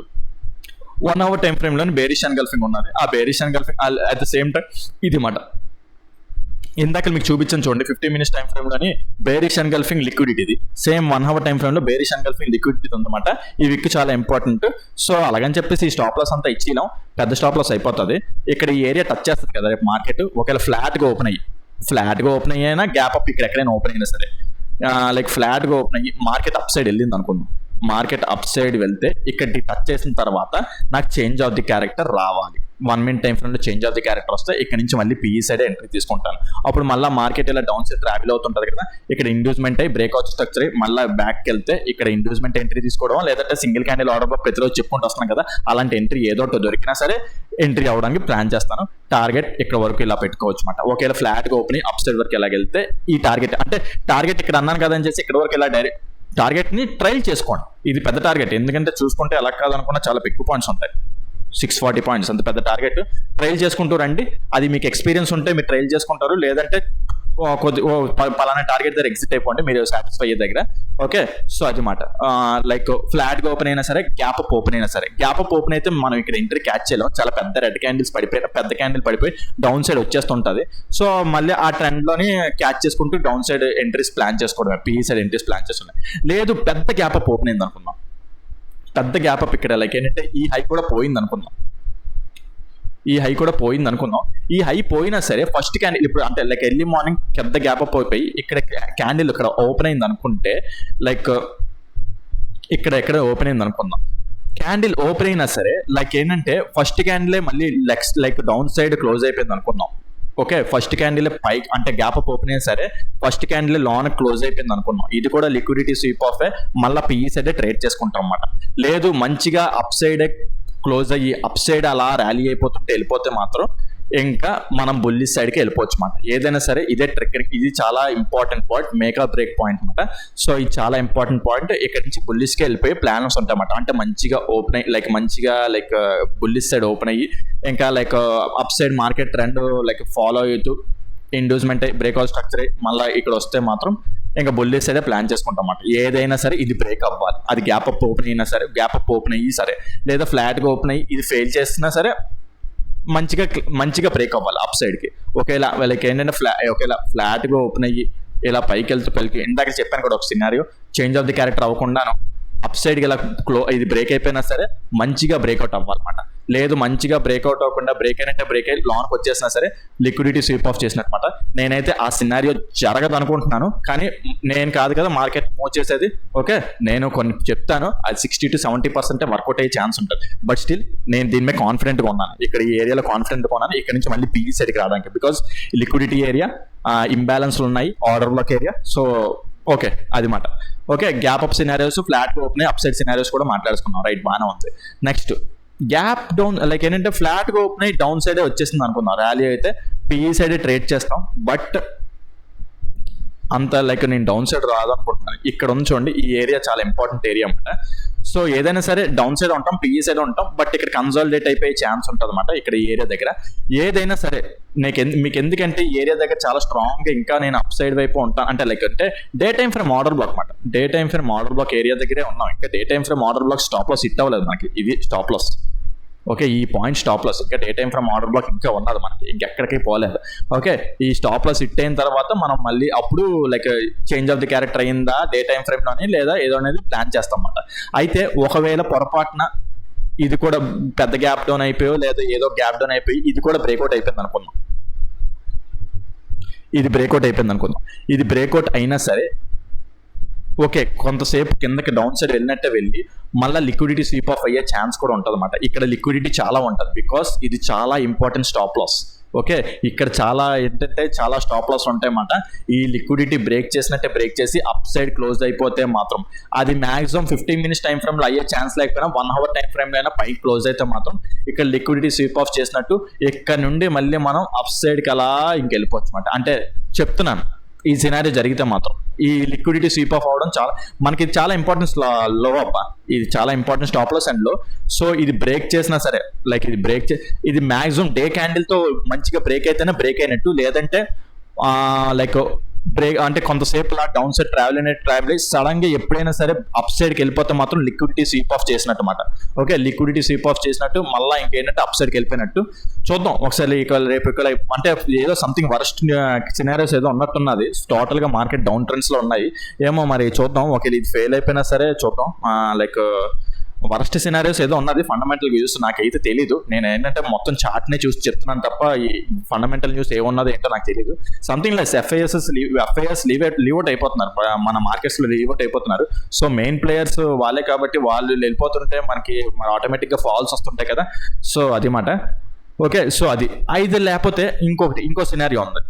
1 hour టైం ఫ్రేమ్లోని బేరిష్ ఎన్గల్ఫింగ్ ఉన్నది. ఆ bearish engulfing at the same time ఇది మాట ఇందాక మీకు చూపించాను చూడండి. 15 minutes టైం ఫ్రేమ్లోని బేరిష్ ఎన్గల్ఫింగ్ లిక్విడిటీ, ఇది సేమ్ 1 hour టైం ఫ్రేమ్లో బేరిష్ ఎన్గల్ఫింగ్ లిక్విడిటీ ఉందన్నమాట. ఈ విక్ చాలా ఇంపార్టెంట్. సో అలాగని చెప్పేసి ఈ స్టాప్ లాస్ అంతా ఇచ్చినాం, పెద్ద స్టాప్ లాస్ అయిపోతుంది. ఇక్కడ ఈ ఏరియా టచ్ చేస్తుంది కదా రేపు మార్కెట్. ఒకవేళ ఫ్లాట్గా ఓపెన్ అయ్యినా గ్యాప్ అప్ ఇక్కడ ఎక్కడైనా ఓపెన్ అయినా సరే, లైక్ ఫ్లాట్గా ఓపెన్ అయ్యి మార్కెట్ అప్ సైడ్ వెళ్ళింది అనుకుందాం. మార్కెట్ అప్ సైడ్ వెళ్తే ఇక్కడికి టచ్ చేసిన తర్వాత నాకు చేంజ్ ఆఫ్ ది క్యారెక్టర్ రావాలి. 1 minute టైం ఫ్రేమ్లో చేంజ్ ఆఫ్ ది క్యారెక్టర్ వస్తే ఇక్కడ నుంచి మళ్ళీ పిఈ సైడ్ ఎంట్రీ తీసుకుంటాను. అప్పుడు మళ్ళీ మార్కెట్ ఇలా డౌన్ సైడ్ ట్రావెల్ అవుతుంటుంది కదా, ఇక్కడ ఇండ్యూస్మెంట్ అయ్యి బ్రేక్అవుట్ స్ట్రక్చర్ అయ్యి మళ్ళీ బ్యాక్కి వెళ్తే ఇక్కడ ఇండ్యూస్మెంట్ ఎంట్రీ తీసుకోవడం, లేదంటే సింగిల్ క్యాండిల్ ఆర్డర్ ప్రతిరోజు చెప్పుకుంటూ వస్తాను కదా, అలాంటి ఎంట్రీ ఏదో ఒకటి దొరికినా సరే ఎంట్రీ అవ్వడానికి ప్లాన్ చేస్తాను. టార్గెట్ ఇక్కడ వరకు ఇలా పెట్టుకోవచ్చు అనమాట. ఒకవేళ ఫ్లాట్గా ఓపెన్ అయ్యి అప్ సైడ్ వరకు ఎలా వెళ్తే ఈ టార్గెట్ అంటే టార్గెట్ ఇక్కడ అన్నాను కదా అని చేసి ఇక్కడ వరకు ఇలా డైరెక్ట్ టార్గెట్ని ట్రైల్ చేసుకోండి. ఇది పెద్ద టార్గెట్, ఎందుకంటే చూసుకుంటే ఎలా కాదనుకున్నా చాలా ఎక్కువ పాయింట్స్ ఉంటాయి. 640 పాయింట్స్ అంత పెద్ద టార్గెట్. ట్రైల్ చేసుకుంటూ రండి, అది మీకు ఎక్స్పీరియన్స్ ఉంటే మీరు ట్రైల్ చేసుకుంటారు, లేదంటే పలానా టార్గెట్ దగ్గర ఎగ్జిట్ అయిపోండి మీరు సాటిస్ఫై అయ్యే దగ్గర. ఓకే, సో అది మాట. లైక్ ఫ్లాట్గా ఓపెన్ అయినా సరే, గ్యాప్ అప్ ఓపెన్ అయినా సరే, గ్యాప్ అప్ ఓపెన్ అయితే మనం ఇక్కడ ఎంట్రీ క్యాచ్ చేయలేం. చాలా పెద్ద రెడ్ క్యాండిల్స్ పడిపోయి, పెద్ద క్యాండిల్ పడిపోయి డౌన్ సైడ్ వచ్చేస్తుంటుంది. సో మళ్ళీ ఆ ట్రెండ్లోని క్యాచ్ చేసుకుంటూ డౌన్ సైడ్ ఎంట్రీస్ ప్లాన్ చేసుకోవడమే, పిఈ సైడ్ ఎంట్రీస్ ప్లాన్ చేస్తున్నాయి. లేదు పెద్ద గ్యాప్ అప్ ఓపెన్ అయింది అనుకుందాం, పెద్ద గ్యాప్ అప్ ఇక్కడ లైక్ ఏంటంటే ఈ హై కూడా పోయింది అనుకుందాం. ఈ హై పోయినా సరే ఫస్ట్ క్యాండిల్ ఇప్పుడు అంటే లైక్ ఎర్లీ మార్నింగ్ పెద్ద గ్యాప్ అప్ అయిపోయి ఇక్కడ క్యాండిల్ ఇక్కడ ఓపెన్ అయింది అనుకుంటే, లైక్ ఇక్కడ ఓపెన్ అయింది అనుకుందాం. క్యాండిల్ ఓపెన్ అయినా సరే లైక్ ఏంటంటే ఫస్ట్ క్యాండిలే మళ్ళీ లైక్ డౌన్ సైడ్ క్లోజ్ అయిపోయింది అనుకుందాం. ఓకే, ఫస్ట్ క్యాండిల్ పైకి అంటే గ్యాప్ అప్ ఓపెన్ అయినా సరే ఫస్ట్ క్యాండిల్ లోన్ క్లోజ్ అయిపోయింది అనుకున్నాం. ఇది కూడా లిక్విడిటీ స్వీప్ ఆఫ్ మళ్ళీ పిఈ సైడే ట్రేడ్ చేసుకుంటాం అన్నమాట. లేదు మంచిగా అప్ సైడే క్లోజ్ అయ్యి అప్ సైడ్ అలా ర్యాలీ అయిపోతుంటే వెళ్ళిపోతే మాత్రం ఇంకా మనం బుల్లిష్ సైడ్కి వెళ్ళిపోవచ్చు అన్నమాట. ఏదైనా సరే ఇదే ట్రిక్, ఇది చాలా important point, makeup break point అనమాట. సో ఇది చాలా ఇంపార్టెంట్ పాయింట్. ఇక్కడ నుంచి బుల్లిష్కి వెళ్ళిపోయి ప్లాన్స్ ఉంటాయి అన్నమాట. అంటే మంచిగా ఓపెన్ అయ్యి లైక్ బుల్లిష్ సైడ్ ఓపెన్ అయ్యి ఇంకా like up side market trend like follow అవుతూ ఇండ్యూస్మెంట్ అయ్యి బ్రేక్అవుట్ స్ట్రక్చర్ అయ్యి మళ్ళీ ఇక్కడ వస్తే మాత్రం ఇంకా బుల్లిష్ సైడే ప్లాన్ చేసుకుంటాం అన్నమాట. ఏదైనా సరే ఇది బ్రేక్ అవ్వాలి, అది గ్యాప్ అప్ ఓపెన్ అయినా సరే, గ్యాప్ అప్ ఓపెన్ అయ్యి సరే, లేదా ఫ్లాట్గా ఓపెన్ అయ్యి ఇది ఫెయిల్ చేసినా సరే మంచిగా మంచిగా బ్రేక్ అవ్వాలి అప్ సైడ్కి. ఒకేలా వాళ్ళకి ఏంటంటే ఒకేలా ఫ్లాట్గా ఓపెన్ అయ్యి ఇలా పైకి వెళ్తూ ఇందాక చెప్పాను కూడా ఒక scenario, change of the character అవ్వకుండాను అప్ సైడ్కి ఇలా ఇది బ్రేక్ అయిపోయినా సరే మంచిగా బ్రేక్అవుట్ అవ్వాలన్నమాట. లేదు మంచిగా బ్రేక్అవుట్ అవ్వకుండా బ్రేక్ అయినట్టే బ్రేక్ అయ్యి లోన్కి వచ్చేసినా సరే లిక్విడిటీ స్వీప్ ఆఫ్ చేసినట్టమాట. నేనైతే ఆ సినారియో జరగదు అనుకుంటున్నాను, కానీ నేను కాదు కదా మార్కెట్ మూవ్ చేసేది. ఓకే, నేను కొన్ని చెప్తాను, అది 60 to 70% వర్కౌట్ అయ్యే ఛాన్స్ ఉంటుంది. బట్ స్టిల్ నేను దీని మీద కాన్ఫిడెంట్గా ఉన్నాను, ఇక్కడ ఈ ఏరియాలో కాన్ఫిడెంట్గా ఉన్నాను ఇక్కడ నుంచి మళ్ళీ పీఈ సైడ్కి రావడానికి. బికాస్ లిక్విడిటీ ఏరియా ఇంబ్యాలెన్స్లు ఉన్నాయి, order block area. So okay అది మాట. Okay, gap up scenarios, flat open up side scenarios కూడా మాట్లాడుకున్నాం. రైట్, బాగానే ఉంది. నెక్స్ట్ గ్యాప్ డౌన్, లైక్ ఏంటంటే ఫ్లాట్గా ఓపెన్ అయ్యి డౌన్ సైడే వచ్చేసింది అనుకుందాం. ర్యాలీ అయితే పీఈ సైడే ట్రేడ్ చేస్తాం, బట్ అంత లైక్ నేను డౌన్ సైడ్ రాదనుకుంటున్నాను. ఇక్కడ ఉంది చూడండి, ఈ ఏరియా చాలా ఇంపార్టెంట్ ఏరియా అన్నమాట. సో ఏదైనా సరే డౌన్ సైడ్ ఉంటాం, పీఈ సైడ్ ఉంటాం, బట్ ఇక్కడ కన్సాలిడేట్ అయిపోయే ఛాన్స్ ఉంటుంది అనమాట. ఇక్కడ ఈ ఏరియా దగ్గర ఏదైనా సరే మీకు ఎందుకంటే ఈ ఏరియా దగ్గర చాలా స్ట్రాంగ్గా ఇంకా నేను అప్ సైడ్ వైపు ఉంటాను అంటే లైక్ అంటే day time frame order block అనమాట. Day time frame order block area దగ్గరే ఉన్నాం, ఇంకా day time frame order block stop loss hit అవ్వలేదు మనకి, ఇది స్టాప్ లాస్. ఓకే, ఈ పాయింట్ స్టాప్ లాస్, ఇంకా day time frame order block ఇంకా ఉన్నది మనకి, ఇంకెక్కడికి పోలేదు. ఓకే, ఈ స్టాప్ లాస్ హిట్ అయిన తర్వాత మనం మళ్ళీ అప్పుడు like change of the character అయిందా డే టైమ్ ఫ్రేమ్లోని లేదా ఏదో అనేది ప్లాన్ చేస్తాం అన్నమాట. అయితే ఒకవేళ పొరపాటున ఇది కూడా పెద్ద గ్యాప్ డౌన్ అయిపోయో లేదా ఏదో గ్యాప్ డౌన్ అయిపోయి ఇది కూడా బ్రేక్అవుట్ అయిపోయింది అనుకుందాం, ఇది బ్రేక్అవుట్ అయినా సరే ఓకే కొంతసేపు కిందకి డౌన్ సైడ్ వెళ్ళినట్టే వెళ్ళి మళ్ళీ లిక్విడిటీ స్వీప్ ఆఫ్ అయ్యే ఛాన్స్ కూడా ఉంటుంది అనమాట. ఇక్కడ లిక్విడిటీ చాలా ఉంటుంది, బికాస్ ఇది చాలా ఇంపార్టెంట్ స్టాప్ లాస్. ఓకే, ఇక్కడ చాలా ఏంటంటే చాలా స్టాప్ లాస్ ఉంటాయి అన్నమాట. ఈ లిక్విడిటీ బ్రేక్ చేసినట్టే బ్రేక్ చేసి అప్ సైడ్ క్లోజ్ అయిపోతే మాత్రం అది మాక్సిమం 15 minutes టైం ఫ్రేమ్లో అయ్యే ఛాన్స్ లేకపోయినా 1 hour టైం ఫ్రేమ్లో అయినా పైకి క్లోజ్ అయితే మాత్రం ఇక్కడ లిక్విడిటీ స్వీప్ ఆఫ్ చేసినట్టు ఇక్కడ నుండి మళ్ళీ మనం అప్ సైడ్కి అలా ఇంకెళ్ళిపోవచ్చు అనమాట. అంటే చెప్తున్నాను, ఈ సినారియో జరిగితే మాత్రం ఈ లిక్విడిటీ స్వీప్ ఆఫ్ అవడం చాలా మనకి ఇది చాలా ఇంపార్టెన్స్ లో అబ్బా, ఇది చాలా ఇంపార్టెంట్ స్టాప్ లాస్ అండ్ లో. సో ఇది బ్రేక్ చేసినా సరే లైక్ ఇది మాక్సిమం డే క్యాండిల్తో మంచిగా బ్రేక్ అయితేనే బ్రేక్ అయినట్టు, లేదంటే లైక్ బ్రేక్ అంటే కొంతసేపు డౌన్ సైడ్ ట్రావెల్ సడన్ గా ఎప్పుడైనా సరే అప్ సైడ్కి వెళ్ళిపోతే మాత్రం లిక్విడిటీ స్వీప్ ఆఫ్ చేసినట్టు అనమాట. ఓకే, లిక్విడిటీ స్వీప్ ఆఫ్ చేసినట్టు మళ్ళీ ఇంకేంటంటే అప్ సైడ్కి వెళ్ళిపోయినట్టు. చూద్దాం ఒకసారి రేపు అంటే ఏదో సంథింగ్ వరస్ట్ సినారియోస్ ఏదో ఉన్నట్టున్నది, టోటల్ గా మార్కెట్ డౌన్ ట్రెండ్స్ లో ఉన్నాయి. ఏమో మరి చూద్దాం, ఒకవేళ ఇది ఫెయిల్ అయిపోయినా సరే చూద్దాం. లైక్ వరస్ట్ సినారియోస్ ఏదో ఉన్నది, ఫండమెంటల్ న్యూస్ నాకైతే తెలీదు. నేను ఏంటంటే మొత్తం చార్ట్నే చూసి చెప్తున్నాను తప్ప ఈ ఫండమెంటల్ న్యూస్ ఏమున్నది ఏంటో నాకు తెలియదు. Something like FIs leave out అయిపోతున్నారు, మన మార్కెట్స్లో లీవ్ అవుట్ అయిపోతున్నారు. సో మెయిన్ ప్లేయర్స్ వాళ్ళే కాబట్టి వాళ్ళు వెళ్ళిపోతుంటే మనకి ఆటోమేటిక్గా ఫాల్స్ వస్తుంటాయి కదా. సో అది మాట. ఓకే, సో అది లేకపోతే ఇంకో సినారియో ఉంది.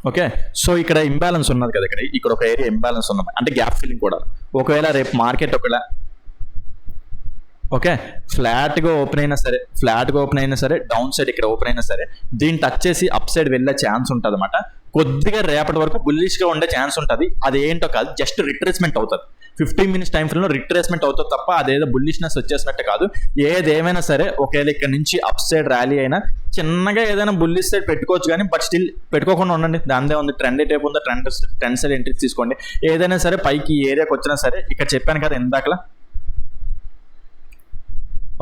ఓకే, సో ఇక్కడ ఇంబ్యాలెన్స్ ఉన్నది కదా, ఇక్కడ ఒక ఏరియా ఇంబ్యాలెన్స్ ఉన్నది అంటే గ్యాప్ ఫిల్లింగ్ కూడా. ఒకవేళ రేపు మార్కెట్ ఓకే ఫ్లాట్గా ఓపెన్ అయినా సరే డౌన్ సైడ్ ఇక్కడ ఓపెన్ అయినా సరే దీన్ని టచ్ చేసి అప్ సైడ్ వెళ్ళే ఛాన్స్ ఉంటుంది అనమాట. కొద్దిగా రేపటి వరకు బుల్లిష్గా ఉండే ఛాన్స్ ఉంటుంది. అది ఏంటో కాదు, జస్ట్ రిట్రేస్మెంట్ అవుతుంది. 15 minutes టైం ఫ్రేమ్లో రిట్రేస్మెంట్ అవుతుంది తప్ప అదేదో బుల్లిష్నెస్ వచ్చేసినట్టే కాదు. ఏదేమైనా సరే ఒకవేళ ఇక్కడ నుంచి అప్ సైడ్ ర్యాలీ అయినా చిన్నగా ఏదైనా బుల్లిష్ సైడ్ పెట్టుకోవచ్చు, కానీ బట్ స్టిల్ పెట్టుకోకుండా ఉండండి. దానిదే ఉంది, ట్రెండ్ టైప్ ఉందో ట్రెండ్ సైడ్ ఎంట్రీ తీసుకోండి. ఏదైనా సరే పైకి ఈ ఏరియాకి వచ్చినా సరే ఇక్కడ చెప్పాను కదా ఇందాకలా.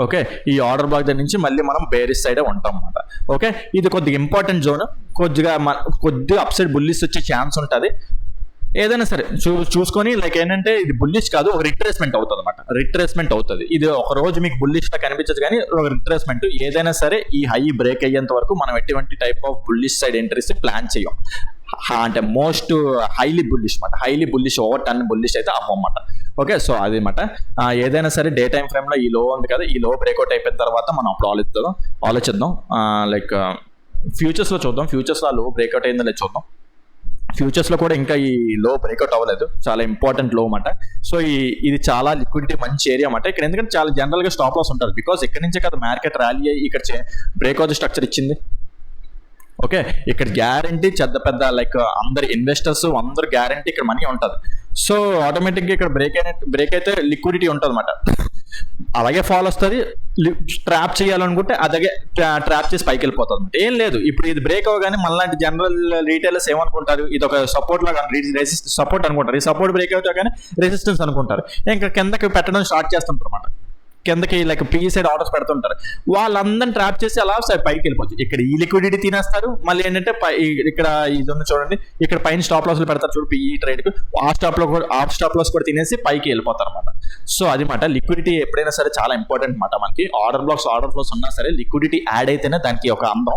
ఓకే, ఈ ఆర్డర్ బ్లాక్ దగ్గర నుంచి మళ్ళీ మనం బేరిష్ సైడే ఉంటాం అన్నమాట. ఓకే, ఇది కొద్దిగా ఇంపార్టెంట్ జోన్, కొద్దిగా అప్ సైడ్ బుల్లిష్ వచ్చే ఛాన్స్ ఉంటుంది. ఏదైనా సరే చూసుకొని లైక్ ఏంటంటే ఇది బుల్లిష్ కాదు, ఒక రిట్రేస్మెంట్ అవుతుంది అనమాట. రిట్రేస్మెంట్ అవుతుంది, ఇది ఒక రోజు మీకు బుల్లిష్గా కనిపించదు కానీ ఒక రిట్రేస్మెంట్. ఏదైనా సరే ఈ హై బ్రేక్ అయ్యేంత వరకు మనం ఎటువంటి type of bullish side entries plan చేయం. అంటే most highly bullish over turn bullish అయితే అవ్వమాట. ఓకే, సో అది అనమాట. ఏదైనా సరే డే టైం ఫ్రేమ్లో ఈ లో ఉంది కదా, ఈ లో బ్రేక్అవుట్ అయిపోయిన తర్వాత మనం అప్పుడు ఆలోచిద్దాం. లైక్ ఫ్యూచర్స్లో చూద్దాం, ఫ్యూచర్స్లో ఆ లో బ్రేక్అవుట్ అయిందో లేదు చూద్దాం. ఫ్యూచర్స్లో కూడా ఇంకా ఈ లో బ్రేక్అవుట్ అవ్వలేదు, చాలా ఇంపార్టెంట్ లో అన్నమాట. సో ఇది చాలా లిక్విడిటీ మంచి ఏరియా అన్నమాట ఇక్కడ, ఎందుకంటే చాలా జనరల్గా స్టాప్ లాస్ ఉంటుంది. బికాస్ ఇక్కడ నుంచే కదా మార్కెట్ ర్యాలీ అయ్యి ఇక్కడ బ్రేక్అవుట్ స్ట్రక్చర్ ఇచ్చింది. ఓకే, ఇక్కడ గ్యారంటీ పెద్ద లైక్ అందరు ఇన్వెస్టర్స్ అందరు గ్యారంటీ ఇక్కడ మనీ ఉంటుంది. సో ఆటోమేటిక్గా ఇక్కడ బ్రేక్ అయితే లిక్విడిటీ ఉంటుంది అన్నమాట. అలాగే ఫాల్ వస్తుంది, ట్రాప్ చేయాలనుకుంటే అదే ట్రాప్ చేసి పైకి వెళ్ళిపోతుంది అనమాట. ఏం లేదు, ఇప్పుడు ఇది బ్రేక్ అవ్వగానే మళ్ళీ జనరల్ రీటైలర్స్ ఏమనుకుంటారు, ఇది ఒక సపోర్ట్ లాగా సపోర్ట్ అనుకుంటారు. ఈ సపోర్ట్ బ్రేక్ అవుతా కానీ రెసిస్టెన్స్ అనుకుంటారు, ఇంకా కిందకి పెట్టడం స్టార్ట్ చేస్తుంటారు అనమాట. కిందకి లైక్ పీ సైడ్ ఆర్డర్స్ పెడుతుంటారు. వాళ్ళందరిని ట్రాప్ చేసి అలా పైకి వెళ్ళిపోవచ్చు. ఇక్కడ ఈ లిక్విడిటీ తినేస్తారు, మళ్ళీ ఏంటంటే ఇక్కడ ఇది ఉంది చూడండి, ఇక్కడ పైన స్టాప్ లాస్లు పెడతారు చూడు పీఈ ట్రేడ్ కు, ఆ స్టాప్ లాస్ కూడా తినేసి పైకి వెళ్ళిపోతారు అనమాట. సో అది మాట లిక్విడిటీ ఎప్పుడైనా సరే చాలా ఇంపార్టెంట్ మాట. మనకి ఆర్డర్ ఫ్లోస్ ఉన్నా సరే లిక్విడిటీ యాడ్ అయితేనే దానికి ఒక అందం.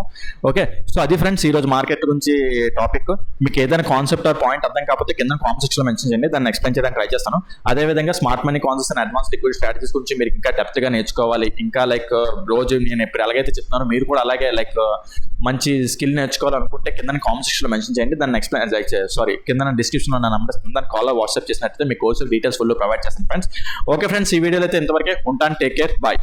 ఓకే, సో అది ఫ్రెండ్స్ ఈ రోజు మార్కెట్ గురించి టాపిక్. మీకు ఏదైనా కాన్సెప్ట్ ఆర్ పాయింట్ అర్థం కాకపోతే కింద కామెంట్ సెక్షన్ లో మెన్షన్ చేయండి, దాన్ని ఎక్స్ప్లెయిన్ చేయడానికి ట్రై చేస్తాను. అదేవిధంగా smart money concepts and advance liquid strategies గురించి మీరు ఇంకా డెప్త్ గా నేర్చుకోవాలి, ఇంకా లైక్ రోజు నేను ఎప్పుడు ఎలాగైతే చెప్తున్నానో మీరు కూడా అలాగే లైక్ మంచి స్కిల్ నేర్చుకోవాలనుకుంటే కింద కామెంట్ సెక్షన్ లో మెన్షన్ చేయండి, దాన్ని ఎక్స్ప్లెయిన్ కింద డిస్క్రిప్షన్ లో నా నంబర్ దాన్ని కాల్ వాట్సాప్ చేసినట్లయితే మీ కోర్సు డీటెయిల్స్ ఫుల్ ప్రొవైడ్ చేస్తాను ఫ్రెండ్స్. ఓకే ఫ్రెండ్స్, ఈ వీడియోలో అయితే ఇంతవరకే ఉంటాను. Take care, bye.